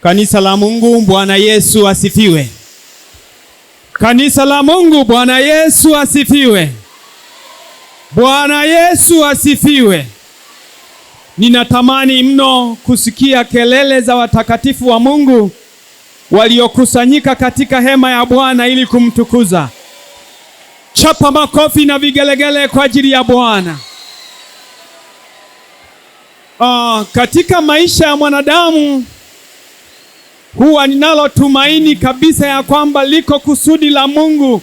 Kanisa la Mungu, Bwana Yesu asifiwe. Kanisa la Mungu, Bwana Yesu asifiwe. Bwana Yesu asifiwe. Ninatamani mno kusikia kelele za watakatifu wa Mungu waliokusanyika katika hema ya Bwana ili kumtukuza. Chapa makofi na vigelegele kwa ajili ya Bwana. Katika maisha ya mwanadamu huwa ninalo tumaini kabisa ya kwamba liko kusudi la Mungu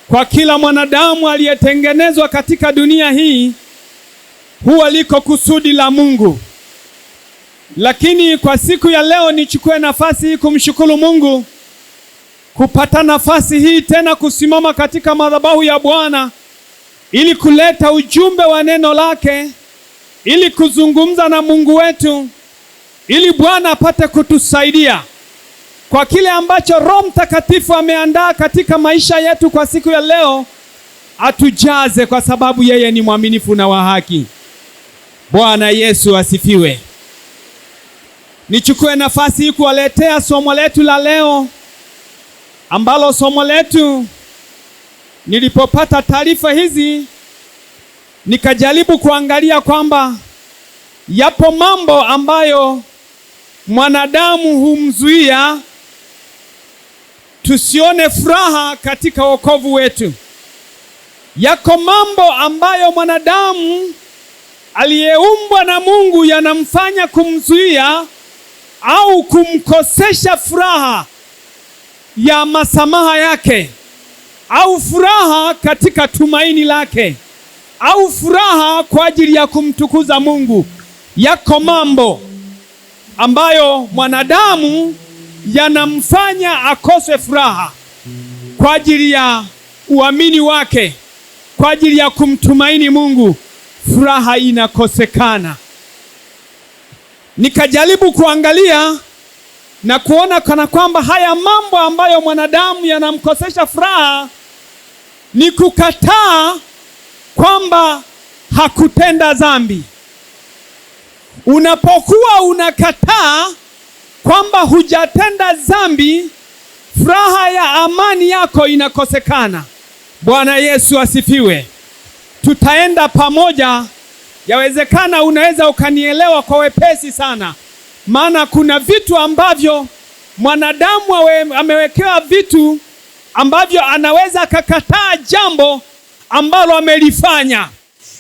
kwa kila mwanadamu aliyetengenezwa katika dunia hii. Huwa liko kusudi la Mungu. Lakini kwa siku ya leo nichukue nafasi hii kumshukuru Mungu kupata nafasi hii tena kusimama katika madhabahu ya Bwana ili kuleta ujumbe wa neno lake, ili kuzungumza na Mungu wetu, ili Bwana apate kutusaidia kwa kile ambacho Roho Mtakatifu ameandaa katika maisha yetu kwa siku ya leo. Atujaze kwa sababu yeye ni mwaminifu na wa haki. Bwana Yesu asifiwe. Nichukue nafasi hii kuwaletea somo letu la leo, ambalo somo letu, nilipopata taarifa hizi nikajaribu kuangalia kwamba yapo mambo ambayo mwanadamu humzuia tusione furaha katika wokovu wetu. Yako mambo ambayo mwanadamu aliyeumbwa na Mungu yanamfanya kumzuia au kumkosesha furaha ya masamaha yake, au furaha katika tumaini lake, au furaha kwa ajili ya kumtukuza Mungu. Yako mambo ambayo mwanadamu yanamfanya akose furaha kwa ajili ya uamini wake, kwa ajili ya kumtumaini Mungu. Furaha inakosekana. Nikajaribu kuangalia na kuona kana kwamba haya mambo ambayo mwanadamu yanamkosesha furaha ni kukataa kwamba hakutenda dhambi. Unapokuwa unakataa kwamba hujatenda dhambi, furaha ya amani yako inakosekana. Bwana Yesu asifiwe. Tutaenda pamoja. Yawezekana unaweza ukanielewa kwa wepesi sana, maana kuna vitu ambavyo mwanadamu amewekewa vitu ambavyo anaweza akakataa jambo ambalo amelifanya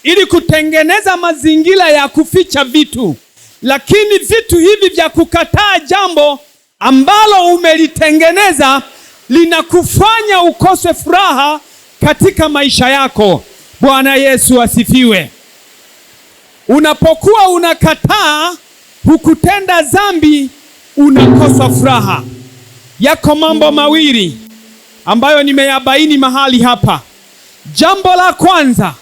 ili kutengeneza mazingira ya kuficha vitu. Lakini vitu hivi vya kukataa jambo ambalo umelitengeneza linakufanya ukose furaha katika maisha yako. Bwana Yesu asifiwe. Unapokuwa unakataa hukutenda dhambi, unakosa furaha. Yako mambo mawili ambayo nimeyabaini mahali hapa. Jambo la kwanza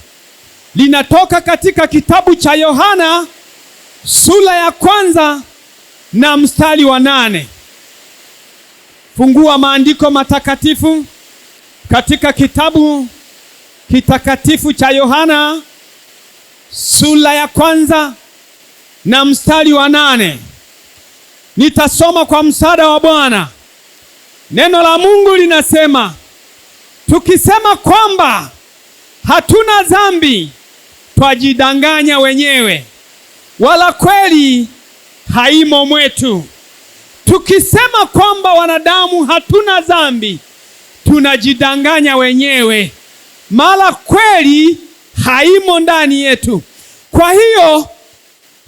linatoka katika kitabu cha Yohana sura ya 1 na mstari wa 8. Fungua maandiko matakatifu katika kitabu kitakatifu cha Yohana sura ya 1 na mstari wa 8. Nitasoma kwa msaada wa Bwana. Neno la Mungu linasema, tukisema kwamba hatuna dhambi twajidanganya wenyewe, wala kweli haimo mwetu. Tukisema kwamba wanadamu hatuna dhambi, tunajidanganya wenyewe, mala kweli haimo ndani yetu. Kwa hiyo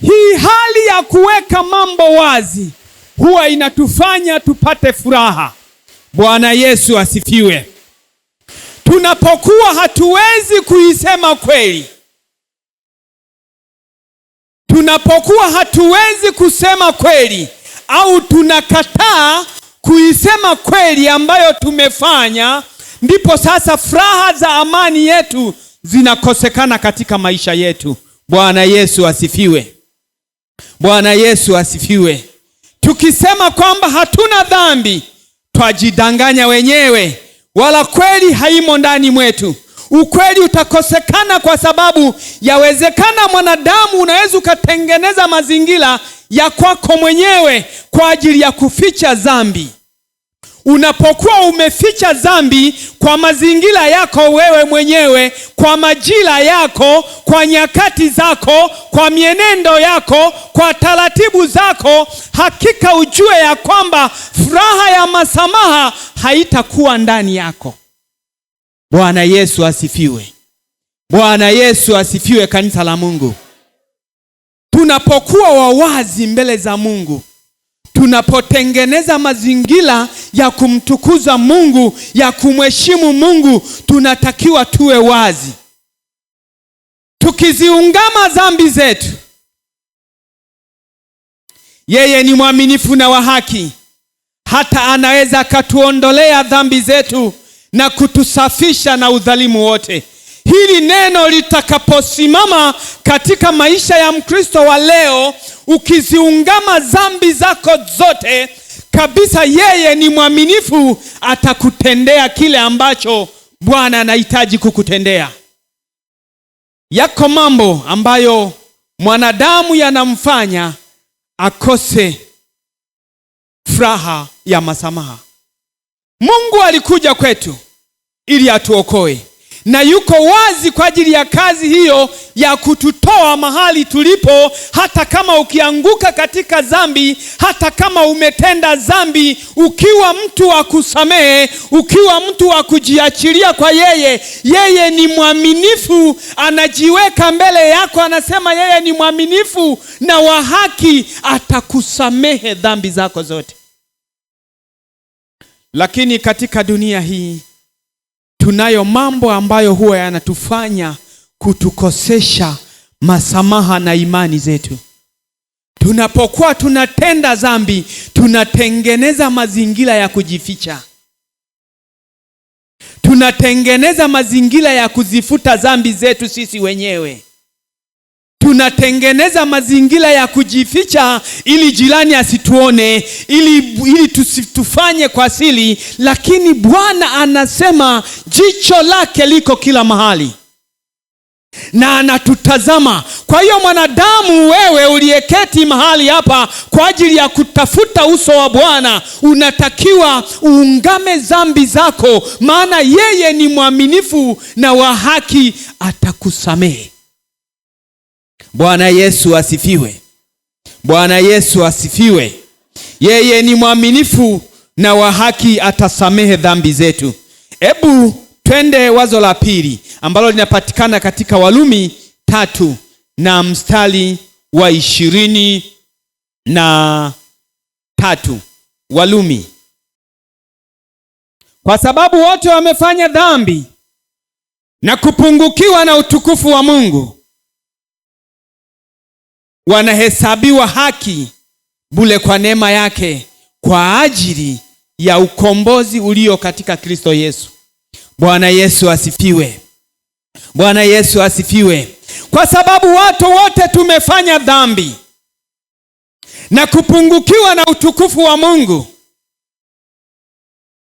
hii hali ya kuweka mambo wazi huwa inatufanya tupate furaha. Bwana Yesu asifiwe. Tunapokuwa hatuwezi kuisema kweli, tunapokuwa hatuwezi kusema kweli, au tunakataa kuisema kweli ambayo tumefanya, ndipo sasa furaha za amani yetu zinakosekana katika maisha yetu. Bwana Yesu asifiwe. Bwana Yesu asifiwe. Tukisema kwamba hatuna dhambi twajidanganya wenyewe, wala kweli haimo ndani mwetu. Ukweli utakosekana, kwa sababu yawezekana mwanadamu unaweza ukatengeneza mazingira ya kwako mwenyewe kwa ajili ya kuficha dhambi. Unapokuwa umeficha dhambi kwa mazingira yako wewe mwenyewe, kwa majira yako, kwa nyakati zako, kwa mienendo yako, kwa taratibu zako, hakika ujue ya kwamba furaha ya masamaha haitakuwa ndani yako. Bwana Yesu asifiwe. Bwana Yesu asifiwe, kanisa la Mungu. Tunapokuwa wawazi mbele za Mungu, tunapotengeneza mazingira ya kumtukuza Mungu, ya kumheshimu Mungu, tunatakiwa tuwe wazi. Tukiziungama dhambi zetu, yeye ni mwaminifu na wa haki, hata anaweza akatuondolea dhambi zetu na kutusafisha na udhalimu wote. Hili neno litakaposimama katika maisha ya Mkristo wa leo, ukiziungama dhambi zako zote kabisa, yeye ni mwaminifu, atakutendea kile ambacho Bwana anahitaji kukutendea. Yako mambo ambayo mwanadamu yanamfanya akose furaha ya masamaha. Mungu alikuja kwetu ili atuokoe, na yuko wazi kwa ajili ya kazi hiyo ya kututoa mahali tulipo. Hata kama ukianguka katika dhambi, hata kama umetenda dhambi, ukiwa mtu wa kusamehe, ukiwa mtu wa kujiachilia kwa yeye, yeye ni mwaminifu, anajiweka mbele yako, anasema yeye ni mwaminifu na wa haki, atakusamehe dhambi zako zote. Lakini katika dunia hii tunayo mambo ambayo huwa yanatufanya kutukosesha masamaha na imani zetu. Tunapokuwa tunatenda dhambi, tunatengeneza mazingira ya kujificha. Tunatengeneza mazingira ya kuzifuta dhambi zetu sisi wenyewe. Tunatengeneza mazingira ya kujificha ili jirani asituone, ili tusitufanye kwa siri, lakini Bwana anasema jicho lake liko kila mahali na anatutazama. Kwa hiyo mwanadamu, wewe uliyeketi mahali hapa kwa ajili ya kutafuta uso wa Bwana, unatakiwa uungame dhambi zako, maana yeye ni mwaminifu na wa haki, atakusamehe. Bwana Yesu asifiwe. Bwana Yesu asifiwe. Yeye ni mwaminifu na wa haki, atasamehe dhambi zetu. Hebu twende wazo la pili ambalo linapatikana katika Warumi 3 na mstari wa 23. Warumi. Kwa sababu wote wamefanya dhambi na kupungukiwa na utukufu wa Mungu, wanahesabiwa haki bure kwa neema yake kwa ajili ya ukombozi ulio katika Kristo Yesu. Bwana Yesu asifiwe. Bwana Yesu asifiwe. Kwa sababu watu wote tumefanya dhambi na kupungukiwa na utukufu wa Mungu,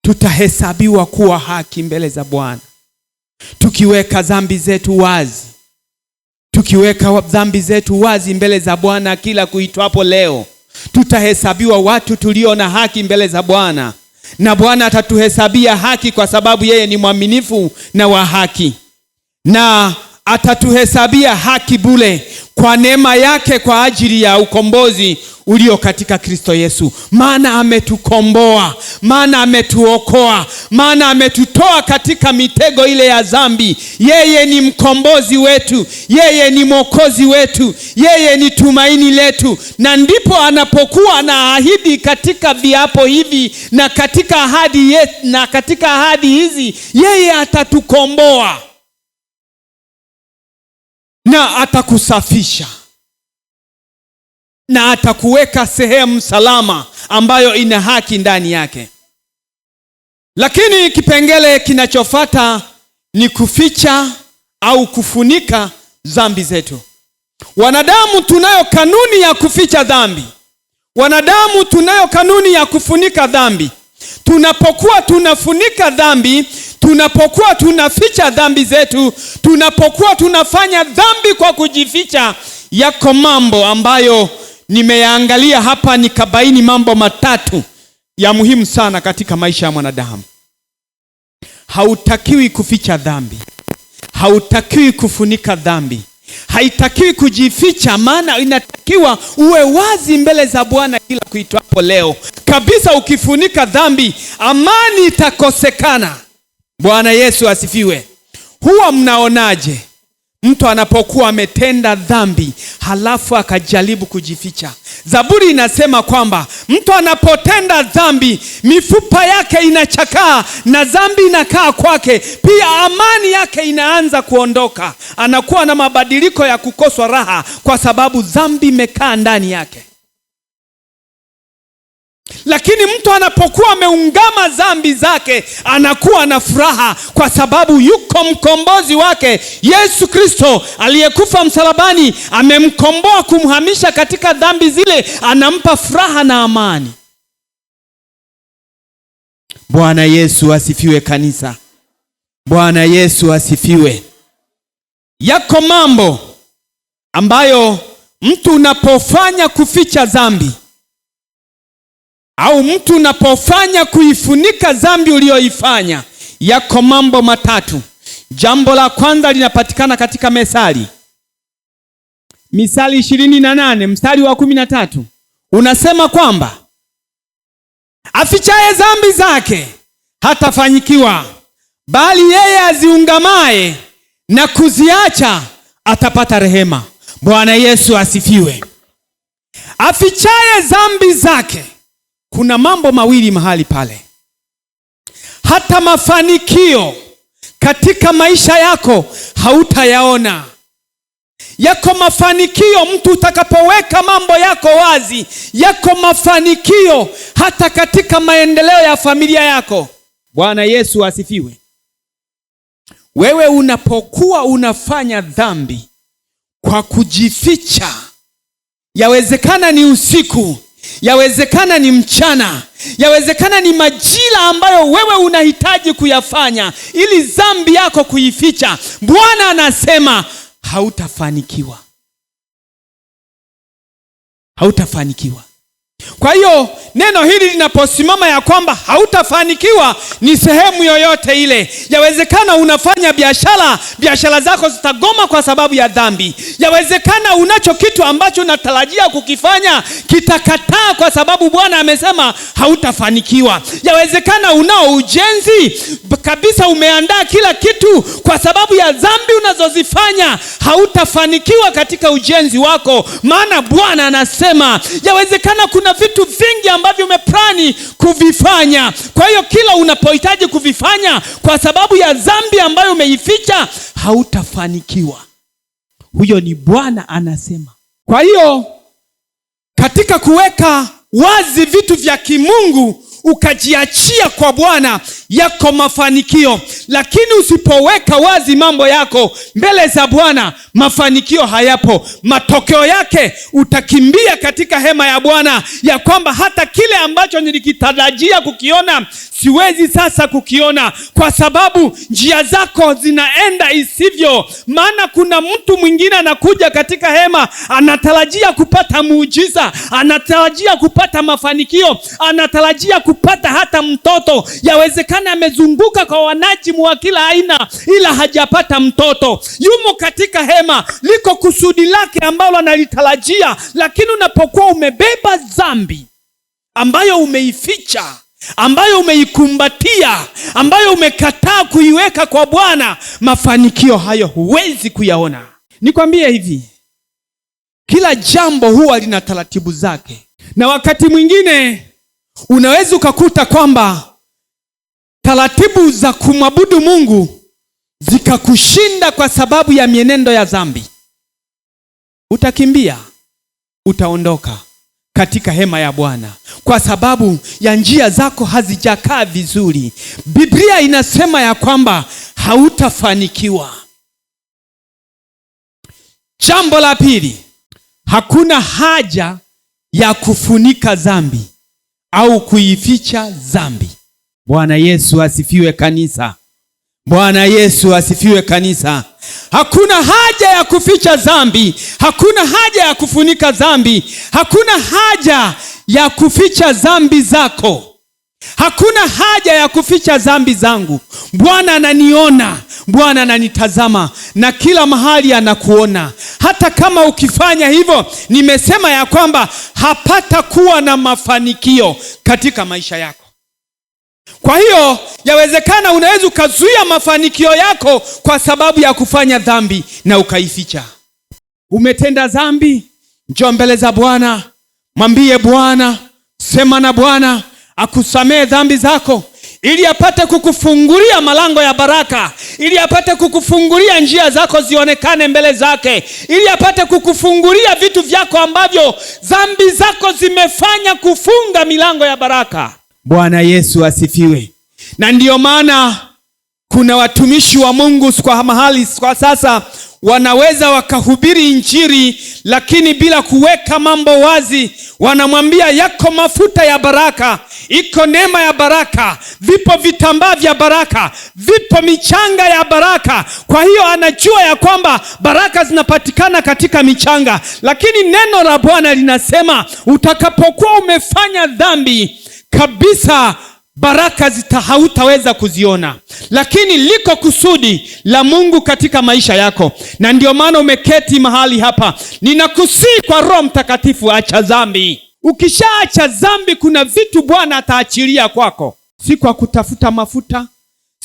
tutahesabiwa kuwa haki mbele za Bwana. Tukiweka dhambi zetu wazi, tukiweka dhambi zetu wazi mbele za Bwana kila kuitwapo leo, tutahesabiwa watu tulio na haki mbele za Bwana, na Bwana atatuhesabia haki kwa sababu yeye ni mwaminifu na wa haki, na atatuhesabia haki bure kwa neema yake kwa ajili ya ukombozi ulio katika Kristo Yesu. Maana ametukomboa, maana ametuokoa, maana ametutoa katika mitego ile ya dhambi. Yeye ni mkombozi wetu, yeye ni mwokozi wetu, yeye ni tumaini letu. Na ndipo anapokuwa na ahidi katika viapo hivi na katika ahadi hizi, yeye atatukomboa na atakusafisha na atakuweka sehemu salama ambayo ina haki ndani yake. Lakini kipengele kinachofuata ni kuficha au kufunika dhambi zetu. Wanadamu tunayo kanuni ya kuficha dhambi. Wanadamu tunayo kanuni ya kufunika dhambi. Tunapokuwa tunafunika dhambi, tunapokuwa tunaficha dhambi zetu, tunapokuwa tunafanya dhambi kwa kujificha, yako mambo ambayo nimeyaangalia hapa, nikabaini mambo matatu ya muhimu sana katika maisha ya mwanadamu. Hautakiwi kuficha dhambi, hautakiwi kufunika dhambi, haitakiwi kujificha, maana inatakiwa uwe wazi mbele za Bwana kila kuitwapo leo kabisa. Ukifunika dhambi, amani itakosekana. Bwana Yesu asifiwe. Huwa mnaonaje mtu anapokuwa ametenda dhambi halafu akajaribu kujificha? Zaburi inasema kwamba mtu anapotenda dhambi mifupa yake inachakaa na dhambi inakaa kwake, pia amani yake inaanza kuondoka. Anakuwa na mabadiliko ya kukoswa raha kwa sababu dhambi imekaa ndani yake. Lakini mtu anapokuwa ameungama dhambi zake, anakuwa na furaha kwa sababu yuko mkombozi wake Yesu Kristo aliyekufa msalabani, amemkomboa kumhamisha katika dhambi zile, anampa furaha na amani. Bwana Yesu asifiwe kanisa. Bwana Yesu asifiwe. Yako mambo ambayo mtu unapofanya kuficha dhambi, au mtu unapofanya kuifunika dhambi uliyoifanya, yako mambo matatu. Jambo la kwanza linapatikana katika Misali 28 mstari wa 13. Unasema kwamba afichaye dhambi zake hatafanyikiwa, bali yeye aziungamaye na kuziacha atapata rehema. Bwana Yesu asifiwe. Afichaye dhambi zake, kuna mambo mawili mahali pale. Hata mafanikio katika maisha yako hautayaona. Yako mafanikio mtu utakapoweka mambo yako wazi, yako mafanikio hata katika maendeleo ya familia yako. Bwana Yesu asifiwe. Wewe unapokuwa unafanya dhambi kwa kujificha, yawezekana ni usiku, yawezekana ni mchana, yawezekana ni majira ambayo wewe unahitaji kuyafanya ili dhambi yako kuificha, Bwana anasema hautafanikiwa. Hautafanikiwa. Kwa hiyo neno hili linaposimama ya kwamba hautafanikiwa, ni sehemu yoyote ile. Yawezekana unafanya biashara, biashara zako zitagoma kwa sababu ya dhambi. Yawezekana unacho kitu ambacho unatarajia kukifanya kitakataa kwa sababu Bwana amesema hautafanikiwa. Yawezekana unao ujenzi kabisa, umeandaa kila kitu, kwa sababu ya dhambi unazozifanya hautafanikiwa katika ujenzi wako, maana Bwana anasema yawezekana kuna vitu vingi ambavyo umeplani kuvifanya. Kwa hiyo kila unapohitaji kuvifanya, kwa sababu ya dhambi ambayo umeificha, hautafanikiwa. Huyo ni Bwana anasema. Kwa hiyo katika kuweka wazi vitu vya kimungu ukajiachia kwa Bwana, yako mafanikio. Lakini usipoweka wazi mambo yako mbele za Bwana, mafanikio hayapo. Matokeo yake utakimbia katika hema ya Bwana, ya kwamba hata kile ambacho nilikitarajia kukiona siwezi sasa kukiona, kwa sababu njia zako zinaenda isivyo. Maana kuna mtu mwingine anakuja katika hema, anatarajia kupata muujiza, anatarajia kupata mafanikio, anatarajia kupata hata mtoto. Yawezekana amezunguka kwa wanajimu wa kila aina, ila hajapata mtoto. Yumo katika hema, liko kusudi lake ambalo analitarajia. Lakini unapokuwa umebeba dhambi ambayo umeificha, ambayo umeikumbatia, ambayo umekataa kuiweka kwa Bwana, mafanikio hayo huwezi kuyaona. Nikwambie hivi, kila jambo huwa lina taratibu zake, na wakati mwingine unaweza ukakuta kwamba taratibu za kumwabudu Mungu zikakushinda kwa sababu ya mienendo ya dhambi. Utakimbia, utaondoka katika hema ya Bwana kwa sababu ya njia zako hazijakaa vizuri. Biblia inasema ya kwamba hautafanikiwa. Jambo la pili, hakuna haja ya kufunika dhambi au kuificha dhambi. Bwana Yesu asifiwe kanisa. Bwana Yesu asifiwe kanisa. Hakuna haja ya kuficha dhambi, hakuna haja ya kufunika dhambi, hakuna haja ya kuficha dhambi zako. Hakuna haja ya kuficha dhambi zangu. Bwana ananiona, Bwana ananitazama na kila mahali anakuona. Hata kama ukifanya hivyo, nimesema ya kwamba hapata kuwa na mafanikio katika maisha yako. Kwa hiyo yawezekana unaweza ukazuia mafanikio yako kwa sababu ya kufanya dhambi na ukaificha. Umetenda dhambi, njoo mbele za Bwana, mwambie Bwana, sema na Bwana akusamehe dhambi zako, ili apate kukufungulia malango ya baraka, ili apate kukufungulia njia zako zionekane mbele zake, ili apate kukufungulia vitu vyako ambavyo dhambi zako zimefanya kufunga milango ya baraka. Bwana Yesu asifiwe. Na ndiyo maana kuna watumishi wa Mungu kwa mahali kwa sasa wanaweza wakahubiri injili, lakini bila kuweka mambo wazi. Wanamwambia yako mafuta ya baraka, iko neema ya baraka, vipo vitambaa vya baraka, vipo michanga ya baraka. Kwa hiyo anajua ya kwamba baraka zinapatikana katika michanga, lakini neno la Bwana linasema utakapokuwa umefanya dhambi kabisa, baraka hautaweza kuziona. Lakini liko kusudi la Mungu katika maisha yako, na ndio maana umeketi mahali hapa. Ninakusii kwa Roho Mtakatifu, acha dhambi. Ukishaacha dhambi, kuna vitu Bwana ataachilia kwako, si kwa kutafuta mafuta,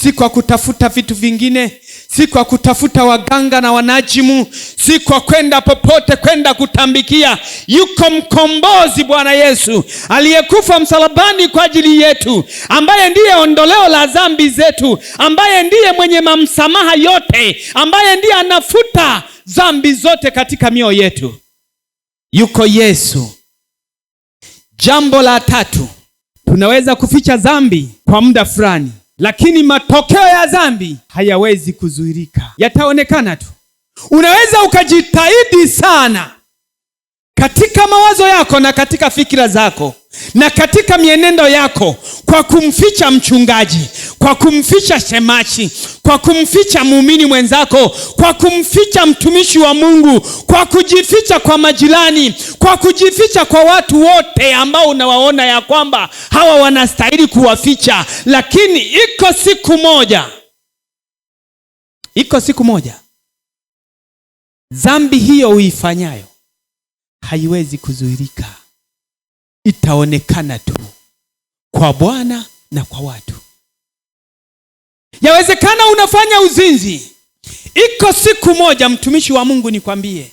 si kwa kutafuta vitu vingine, si kwa kutafuta waganga na wanajimu, si kwa kwenda popote kwenda kutambikia. Yuko mkombozi, Bwana Yesu, aliyekufa msalabani kwa ajili yetu, ambaye ndiye ondoleo la dhambi zetu, ambaye ndiye mwenye msamaha yote, ambaye ndiye anafuta dhambi zote katika mioyo yetu. Yuko Yesu. Jambo la tatu, tunaweza kuficha dhambi kwa muda fulani, lakini matokeo ya dhambi hayawezi kuzuilika, yataonekana tu. Unaweza ukajitahidi sana katika mawazo yako na katika fikira zako na katika mienendo yako, kwa kumficha mchungaji, kwa kumficha shemashi, kwa kumficha muumini mwenzako, kwa kumficha mtumishi wa Mungu, kwa kujificha kwa majirani, kwa kujificha kwa watu wote ambao unawaona ya kwamba hawa wanastahili kuwaficha. Lakini iko siku moja dhambi hiyo uifanyayo haiwezi kuzuilika, itaonekana tu kwa Bwana na kwa watu. Yawezekana unafanya uzinzi. Iko siku moja, mtumishi wa Mungu, nikwambie,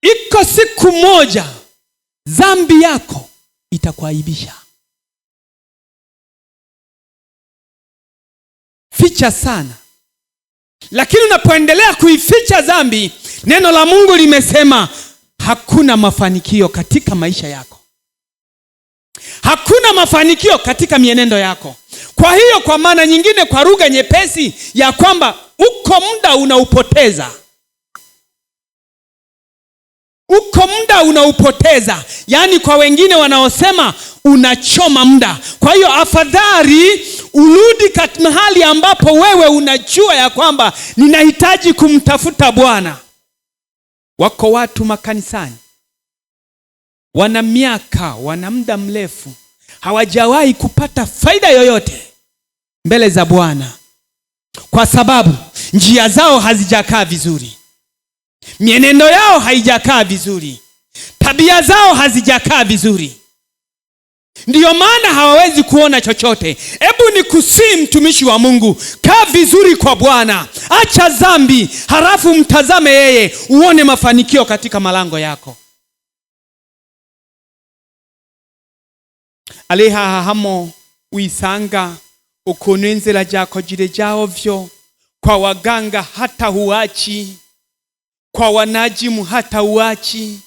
iko siku moja dhambi yako itakuaibisha. Ficha sana. Lakini unapoendelea kuificha dhambi, neno la Mungu limesema hakuna mafanikio katika maisha yako, hakuna mafanikio katika mienendo yako. Kwa hiyo, kwa maana nyingine, kwa lugha nyepesi, ya kwamba uko muda unaupoteza. Yaani kwa wengine wanaosema unachoma muda. Kwa hiyo afadhali urudi katika mahali ambapo wewe unajua ya kwamba ninahitaji kumtafuta Bwana. Wako watu makanisani wana miaka, wana muda mrefu, hawajawahi kupata faida yoyote mbele za Bwana, kwa sababu njia zao hazijakaa vizuri, mienendo yao haijakaa vizuri, tabia zao hazijakaa vizuri. Ndiyo maana hawawezi kuona chochote. Hebu nikusii, mtumishi wa Mungu, kaa vizuri kwa Bwana, acha dhambi, halafu mtazame yeye, uone mafanikio katika malango yako. Aleha hamo uisanga ukunenzela jako jire jaovyo, kwa waganga hata huachi, kwa wanajimu hata huachi,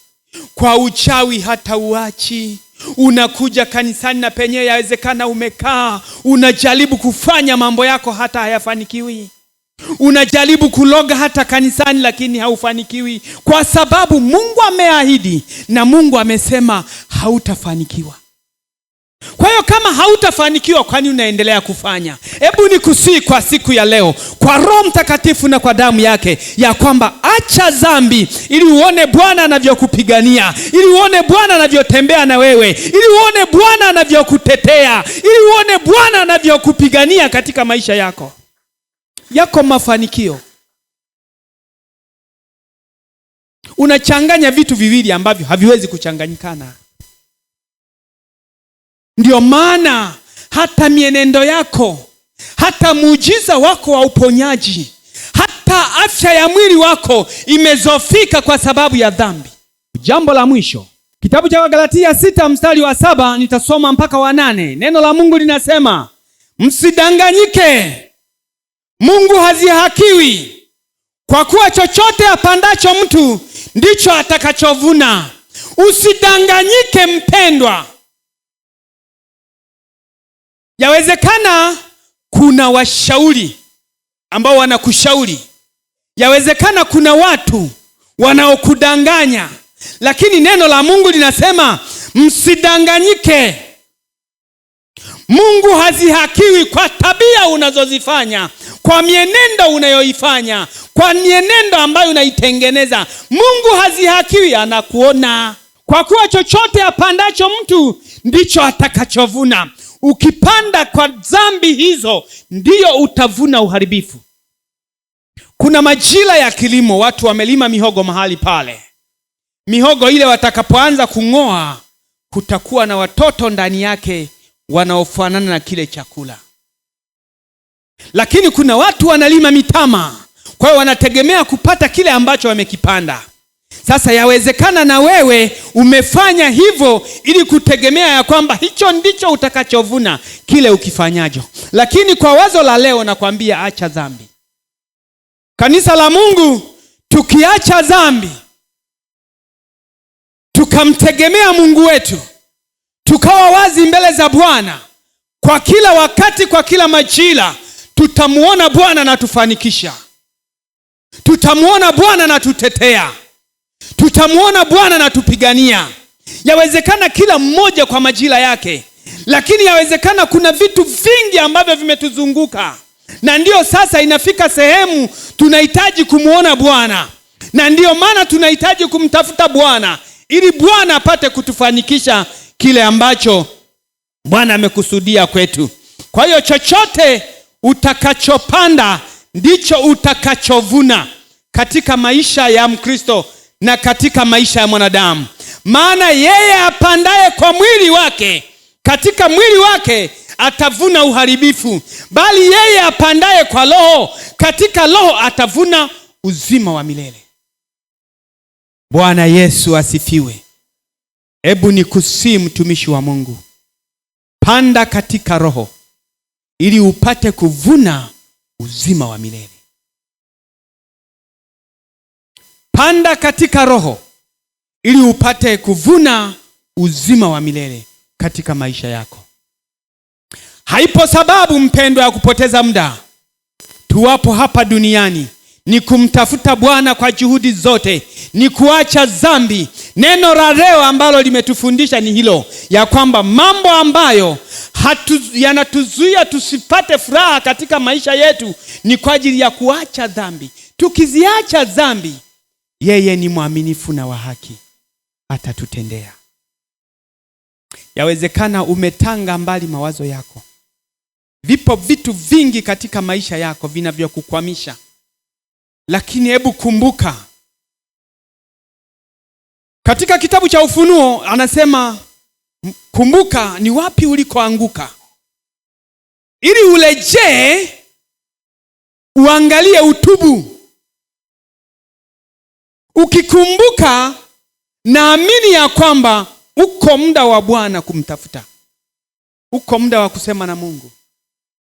kwa uchawi hata huachi. Unakuja kanisani na penye yawezekana umekaa, unajaribu kufanya mambo yako hata hayafanikiwi. Unajaribu kuloga hata kanisani, lakini haufanikiwi, kwa sababu Mungu ameahidi na Mungu amesema hautafanikiwa. Kwa hiyo kama hautafanikiwa, kwani unaendelea kufanya? Hebu nikusii kwa siku ya leo, kwa Roho Mtakatifu na kwa damu yake, ya kwamba acha dhambi, ili uone Bwana anavyokupigania, ili uone Bwana anavyotembea na wewe, ili uone Bwana anavyokutetea, ili uone Bwana anavyokupigania katika maisha yako. Yako mafanikio. Unachanganya vitu viwili ambavyo haviwezi kuchanganyikana. Ndio maana hata mienendo yako, hata muujiza wako wa uponyaji, hata afya ya mwili wako imezofika kwa sababu ya dhambi. Jambo la mwisho, kitabu cha Wagalatia 6 mstari wa 7, nitasoma mpaka wa 8. Neno la Mungu linasema, msidanganyike, Mungu hazihakiwi, kwa kuwa chochote apandacho mtu ndicho atakachovuna. Usidanganyike mpendwa. Yawezekana kuna washauri ambao wanakushauri. Yawezekana kuna watu wanaokudanganya. Lakini neno la Mungu linasema msidanganyike. Mungu hazihakiwi kwa tabia unazozifanya, kwa mienendo unayoifanya, kwa mienendo ambayo unaitengeneza. Mungu hazihakiwi, anakuona. Kwa kuwa chochote apandacho mtu ndicho atakachovuna. Ukipanda kwa dhambi hizo, ndiyo utavuna uharibifu. Kuna majira ya kilimo, watu wamelima mihogo mahali pale. Mihogo ile watakapoanza kung'oa, kutakuwa na watoto ndani yake wanaofanana na kile chakula. Lakini kuna watu wanalima mitama, kwa hiyo wanategemea kupata kile ambacho wamekipanda. Sasa yawezekana na wewe umefanya hivyo ili kutegemea ya kwamba hicho ndicho utakachovuna kile ukifanyajo. Lakini kwa wazo la leo nakwambia acha dhambi. Kanisa la Mungu, tukiacha dhambi, tukamtegemea Mungu wetu, tukawa wazi mbele za Bwana kwa kila wakati, kwa kila majira, tutamuona Bwana na tufanikisha. Tutamuona Bwana na tutetea. Tutamuona Bwana na tupigania. Yawezekana kila mmoja kwa majira yake, lakini yawezekana kuna vitu vingi ambavyo vimetuzunguka. Na ndio sasa inafika sehemu tunahitaji kumuona Bwana. Na ndio maana tunahitaji kumtafuta Bwana, ili Bwana apate kutufanikisha kile ambacho Bwana amekusudia kwetu. Kwa hiyo chochote utakachopanda ndicho utakachovuna katika maisha ya Mkristo na katika maisha ya mwanadamu. Maana yeye apandaye kwa mwili wake, katika mwili wake atavuna uharibifu, bali yeye apandaye kwa Roho, katika Roho atavuna uzima wa milele. Bwana Yesu asifiwe. Hebu nikusii mtumishi wa Mungu, panda katika Roho ili upate kuvuna uzima wa milele. Panda katika Roho ili upate kuvuna uzima wa milele katika maisha yako. Haipo sababu mpendwa ya kupoteza muda. Tuwapo hapa duniani ni kumtafuta Bwana kwa juhudi zote, ni kuacha dhambi. Neno la leo ambalo limetufundisha ni hilo, ya kwamba mambo ambayo yanatuzuia tusipate furaha katika maisha yetu ni kwa ajili ya kuacha dhambi. Tukiziacha dhambi, yeye ni mwaminifu na wa haki, atatutendea. Yawezekana umetanga mbali mawazo yako. Vipo vitu vingi katika maisha yako vinavyokukwamisha. Lakini hebu kumbuka, katika kitabu cha Ufunuo anasema, kumbuka ni wapi ulikoanguka, ili urejee, uangalie, utubu. Ukikumbuka, naamini ya kwamba uko muda wa Bwana kumtafuta. Uko muda wa kusema na Mungu.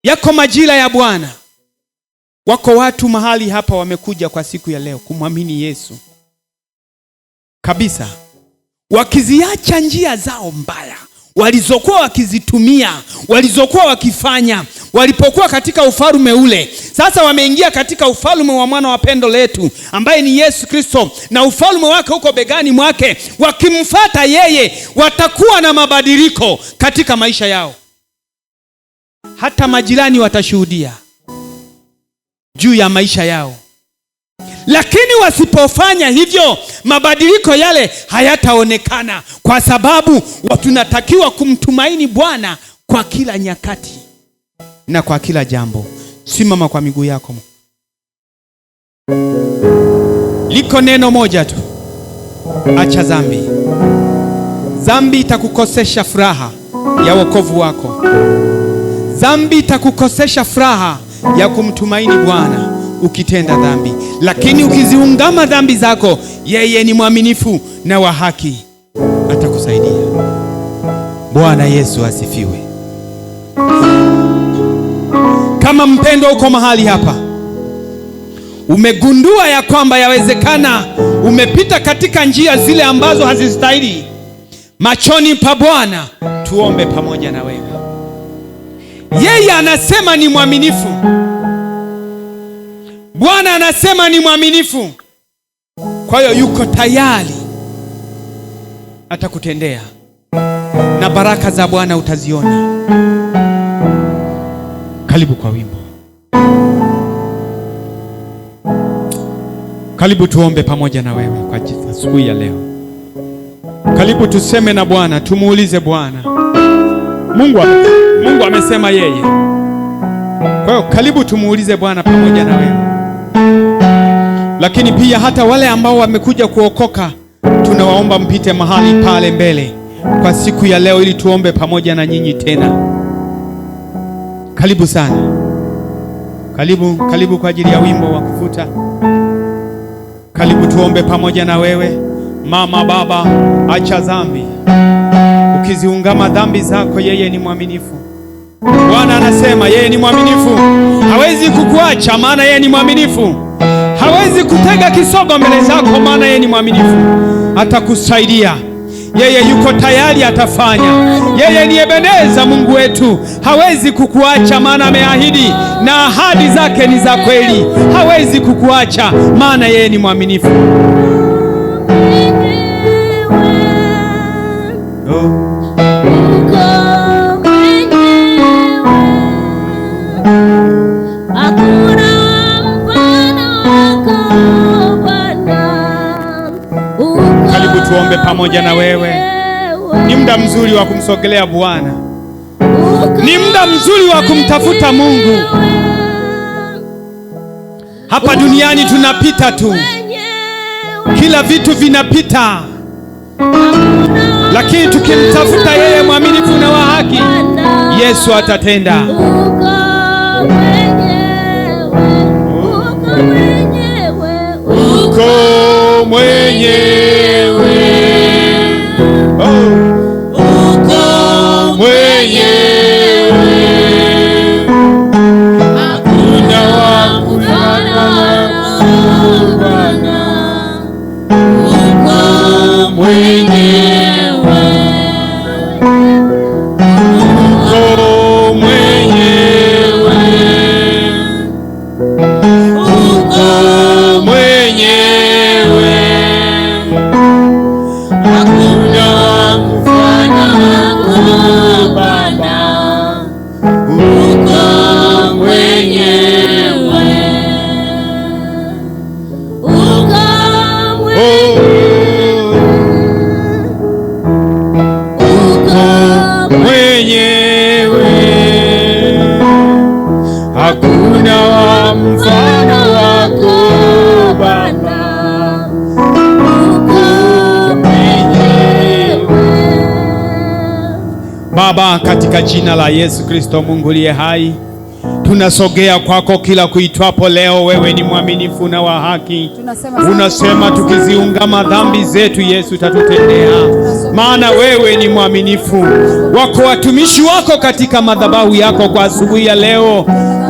Yako majira ya Bwana. Wako watu mahali hapa wamekuja kwa siku ya leo kumwamini Yesu kabisa, wakiziacha njia zao mbaya walizokuwa wakizitumia. walizitumia, walizokuwa wakifanya walipokuwa katika ufalme ule. Sasa wameingia katika ufalme wa mwana wa pendo letu ambaye ni Yesu Kristo, na ufalme wake uko begani mwake. Wakimfuata yeye watakuwa na mabadiliko katika maisha yao. Hata majirani watashuhudia juu ya maisha yao. Lakini wasipofanya hivyo, mabadiliko yale hayataonekana, kwa sababu tunatakiwa kumtumaini Bwana kwa kila nyakati na kwa kila jambo. Simama kwa miguu yako. Liko neno moja tu: acha dhambi. Dhambi itakukosesha furaha ya wokovu wako. Dhambi itakukosesha furaha ya kumtumaini Bwana ukitenda dhambi. Lakini ukiziungama dhambi zako, yeye ni mwaminifu na wa haki, atakusaidia. Bwana Yesu asifiwe. Kama mpendwa uko mahali hapa, umegundua ya kwamba yawezekana umepita katika njia zile ambazo hazistahili machoni pa Bwana, tuombe pamoja na wewe. Yeye anasema ni mwaminifu. Bwana anasema ni mwaminifu. Kwa hiyo yuko tayari, atakutendea, na baraka za Bwana utaziona. Karibu kwa wimbo. Karibu tuombe pamoja na wewe kwa asubuhi ya leo. Karibu tuseme na Bwana, tumuulize Bwana. Mungu amesema yeye. Kwa hiyo karibu tumuulize Bwana pamoja na wewe. Lakini pia hata wale ambao wamekuja kuokoka, tunawaomba mpite mahali pale mbele kwa siku ya leo, ili tuombe pamoja na nyinyi tena. Karibu sana. Karibu kwa ajili ya wimbo wa kufuta. Karibu tuombe pamoja na wewe. Mama, baba, acha dhambi. Ukiziungama dhambi zako, yeye ni mwaminifu. Bwana anasema yeye ni mwaminifu, hawezi kukuacha, maana yeye ni mwaminifu. Hawezi kutega kisogo mbele zako, maana yeye ni mwaminifu. Atakusaidia. Yeye yuko tayari, atafanya. Yeye ni Ebeneza, Mungu wetu. Hawezi kukuacha, maana ameahidi, na ahadi zake ni za kweli. Hawezi kukuacha, maana yeye ni mwaminifu. Karibu tuombe pamoja na wewe. Ni muda mzuri wa kumsogelea Bwana. Ni muda mzuri wa kumtafuta Mungu. Hapa duniani tunapita tu, kila vitu vinapita, lakini tukimtafuta yeye mwaminifu na wa haki, Yesu atatenda. Uko mwenyewe, uko mwenyewe, hakuna wa kufanana Bwana. Uko mwenyewe, uko mwenyewe, uko mwenyewe, hakuna kufanana Bwana. Uko mwenyewe, uko mwenyewe, hakuna wa mfano wako Bwana. Baba, katika jina la Yesu Kristo, Mungu aliye hai, Tunasogea kwako kila kuitwapo leo. Wewe ni mwaminifu na wa haki. Unasema tukiziungama dhambi zetu Yesu utatutendea, maana wewe ni mwaminifu. Wako watumishi wako katika madhabahu yako kwa asubuhi ya leo,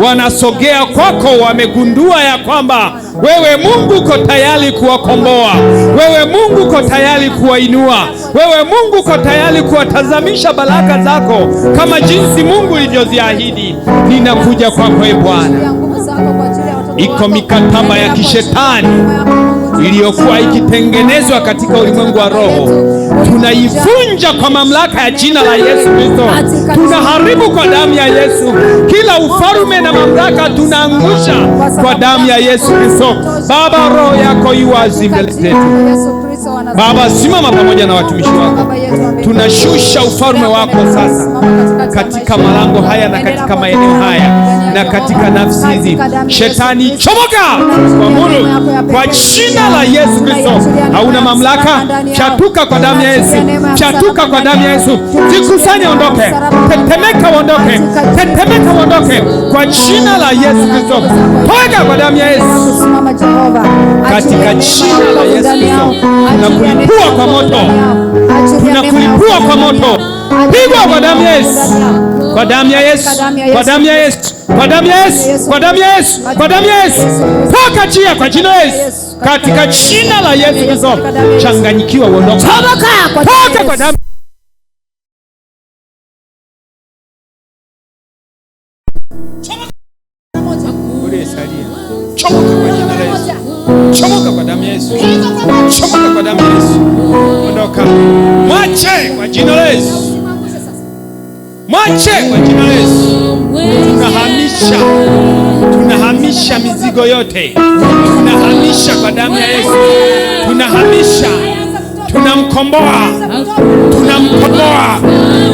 wanasogea kwako, wamegundua ya kwamba wewe Mungu uko tayari kuwakomboa, wewe Mungu uko tayari kuwainua, wewe Mungu uko tayari kuwatazamisha baraka zako kama jinsi Mungu ulivyoziahidi. Ninakuja kwako Bwana. Iko mikataba ya kishetani iliyokuwa ikitengenezwa katika ulimwengu wa roho, tunaivunja kwa mamlaka ya jina la Yesu Kristo. Tunaharibu kwa damu ya Yesu kila ufalme na mamlaka, tunaangusha kwa damu ya Yesu Kristo. Baba, roho yako iwazi mbele zetu. Baba, simama pamoja na watumishi wako. Tunashusha ufalme wako sasa katika malango haya na katika maeneo haya na katika nafsi hizi. Shetani, chomoka kwa muru kwa jina la Yesu Kristo. Hauna mamlaka. Chatuka kwa damu ya Yesu. Chatuka kwa damu ya Yesu. Jikusanye, ondoke. Tetemeka, ondoke. Tetemeka, ondoke kwa jina la Yesu Kristo. Toka kwa damu ya Yesu. Katika jina la Yesu Kristo. Tunakulipua kwa moto. Tunakulipua kwa moto. Pigwa kwa damu ya Yesu. Kwa damu ya Yesu. Kwa damu ya Yesu. Kwa damu ya Yesu. Kwa damu ya Yesu. Kwa damu ya Yesu. Toka chia kwa jina la Yesu. Katika jina la Yesu Kristo. Changanyikiwa, uondoke. Toka kwa damu. Chomoka kwa jina la Yesu. Chomoka kwa damu ya Yesu. Chomoka kwa damu ya Yesu. Ondoka. Mwache kwa jina la Yesu. Mwache kwa jina la Yesu. Tunahamisha mizigo yote. Tunahamisha kwa damu ya Yesu. Tunahamisha. Tunamkomboa. Tunamkomboa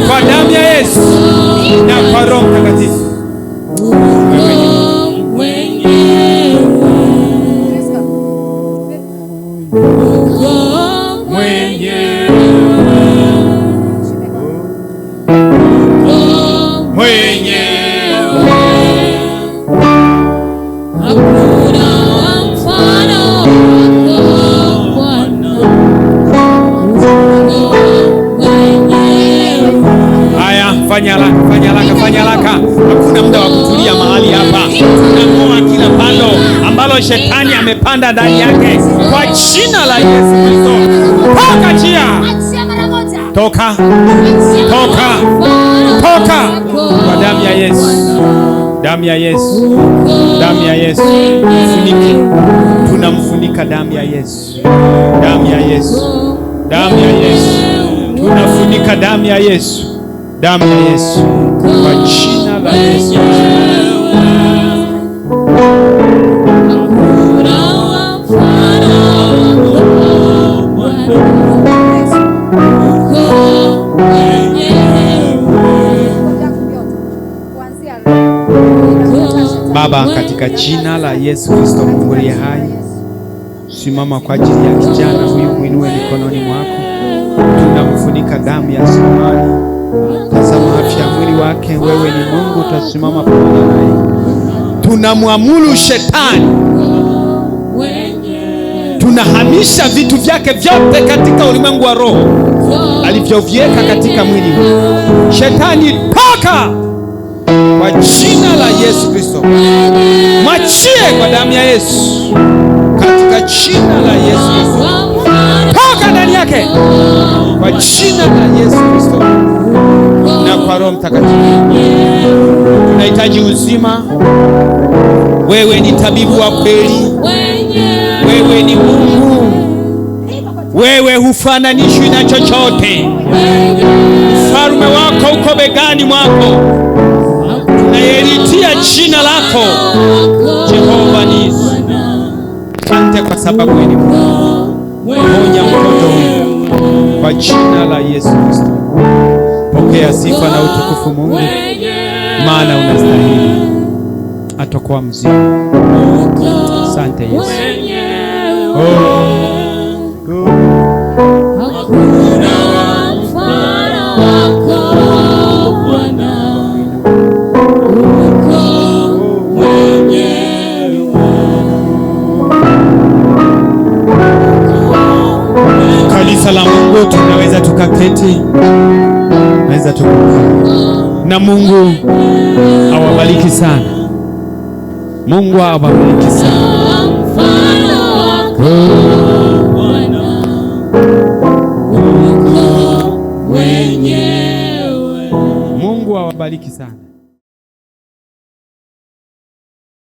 kwa damu ya Yesu na kwa Roho Mtakatifu. Fanya haraka. Hakuna muda wa kutulia mahali hapa. Tunang'oa kila pando ambalo shetani amepanda ndani yake kwa jina la Yesu Kristo. Toka njia. Toka. Toka. Toka kwa damu ya Yesu. Damu ya Yesu. Damu ya Yesu. Funike. Tunamfunika damu ya Yesu. Damu ya Yesu. Damu ya Yesu. Tunafunika damu ya Yesu. Damu ya Yesu kwa jina la Yesu. Baba, katika jina la Yesu Kristo Mungu aliye hai, simama kwa ajili ya kijana huyu, muinue mikononi mwako. Tunamfunika damu ya thamani. Tazama afya mwili wake. Wewe ni Mungu, utasimama pamoja naye. Tunamwamuru shetani, tunahamisha vitu vyake vyote katika ulimwengu wa roho alivyoviweka katika mwili. Shetani, toka kwa jina la Yesu Kristo. Mwachie kwa damu ya Yesu, katika jina la Yesu Kristo. Toka ndani yake kwa jina la Yesu Kristo na kwa Roho Mtakatifu. Tunahitaji uzima. Wewe ni tabibu wa kweli. Wewe ni Mungu. Wewe hufananishwi na chochote. Ufalme wako uko begani mwako. Tunayelitia jina lako Jehova Nisi. Asante kwa sababu wewe ni Mungu. Ponya mtoto huyu kwa jina la Yesu Kristo. Pokea sifa na utukufu Mungu, maana unastahili. Atakuwa mzima. Asante Yesu. kuketi, naweza tukukaa. Na Mungu awabariki sana. Mungu awabariki sana.